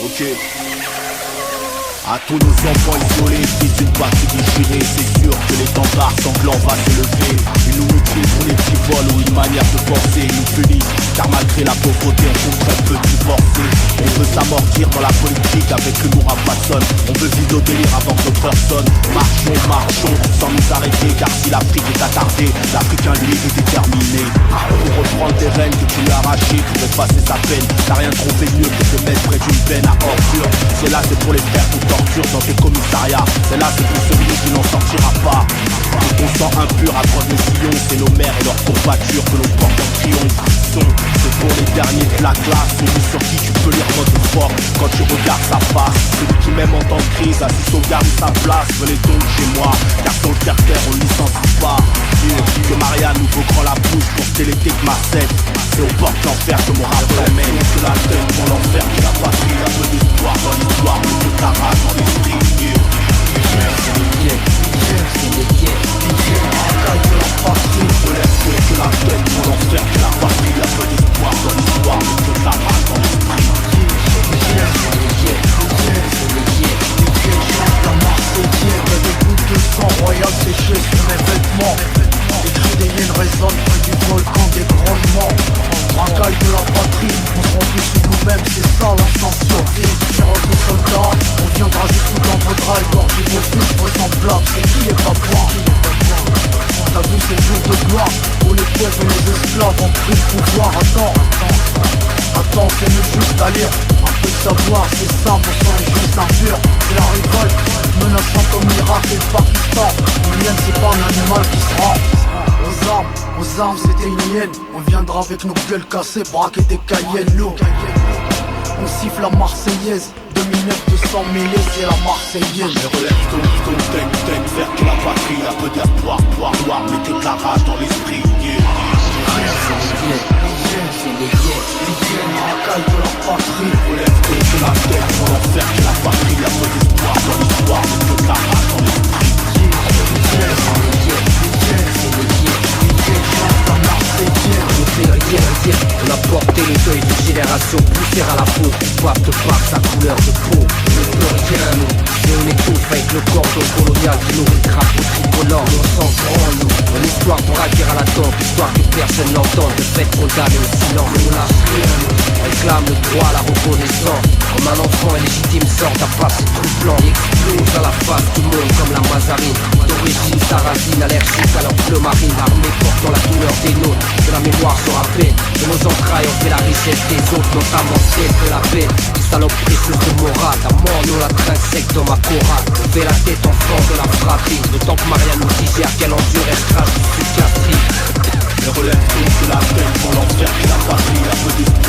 Ok. À tous nos enfants isolés, fils d'une patrie déchirée, c'est sûr que l'étendard sanglant va s'élever. Ils nous mutilent pour les petits vols ou une manière de penser, ils nous punissent, car malgré la pauvreté on compte très peu divorcer. On veut s'amortir dans la politique avec l'humour à façonne. On veut vivre au délire avant que personne. Marchons, marchons, sans nous arrêter, car si l'Afrique est attardée, l'Africain lui est déterminé. Pour reprendre des rênes que tu lui as arrachées, pour effacer sa peine, t'as rien trouvé mieux que de mettre près d'une peine à ordure. C'est là, c'est pour les frères qu'on torture dans tes commissariats. C'est là, c'est pour celui qui n'en sortira pas. Et ton sang impur accroche les sillons, c'est nos mères et leurs courbatures que l'on porte en triomphe. C'est pour les derniers de la classe, celui sur qui tu peux lire notre fort quand tu regardes sa face. Celui qui même en temps de crise a su sauvegarder sa place. Venez donc chez moi, car sur le terre-terre on licencie pas. Que Marianne nous vaut la bouche pour télété que ma scène. C'est aux portes d'enfer que mon rap t'emmène. Que la tête pour l'enfer, que la patrie, un peu d'histoire dans l'histoire, mais que ta rage dans l'esprit. C'est les guets, c'est les guets, racaille de la patrie. Que la tête pour l'enfer, que la patrie, un peu d'histoire dans l'histoire, mais que ta rage dans l'esprit. C'est les guets, c'est les guets, chante la Marseillaise. Des gouttes de sang royal séchées sur mes vêtements. Les cris des hyènes résonnent près du volcan des grondements. Racaille de la patrie, on se remplit sur nous-mêmes, c'est ça l'ascension. Féroce des soldats, on viendra jusqu'au dans vos draps, gorgés vos bouches ressemblables, c'est qui est pas bon. T'as vu ces jours de gloire, où les pièges et les esclaves ont pris le pouvoir. Attends, c'est mieux juste à lire. Un peu de savoir, c'est simple, on sent juste impur. C'est la révolte, menaçant comme l'Irak et le Pakistan. Une hyène c'est pas un animal qui se rend. Aux armes c'était une hyène. On viendra avec nos gueules cassées, braquer des cayennes lourds. On siffle la Marseillaise, 2900 milliers c'est la Marseillaise. Mais relève ton tank, faire que la patrie, un peu d'espoir, noir, mettez de la rage dans l'esprit. C'est les hyènes, racaille de la patrie. Relève de la tête pour leur faire que la patrie, un peu d'espoir dans l'histoire, mettez de la rage dans l'esprit. C'est les hyènes, chante la Marseillaise. On a porté le deuil d'une génération poussière à la peau, coupable de par sa couleur de peau. On ne peut rien nous, et on étouffe avec le cordon colonial qui nourrit le drapeau tricolore. On s'en branle nous, une histoire pour acquérir à la tombe, histoire que personne n'entende, de fait condamné au silence. On lâche rien nous, réclame le droit à la reconnaissance. Comme un enfant illégitime sort à passer troublant, il explose à la face du monde comme la mazarine. D'origine sarrasine, allergique à leur bleu marine, armée portant la douleur des nôtres, que la mémoire se rappelle. De nos entrailles on fait la richesse des autres, notamment celle de la paix. Une salope précieuse de morale, la mort nous la trinque dans ma chorale. Levez la tête enfant de la fratrie, le temps que Marianne nous digère, qu'elle endure et crache du psychiatrie. Les relève de la tête pour l'enfer, que la patrie, un peu d'espoir.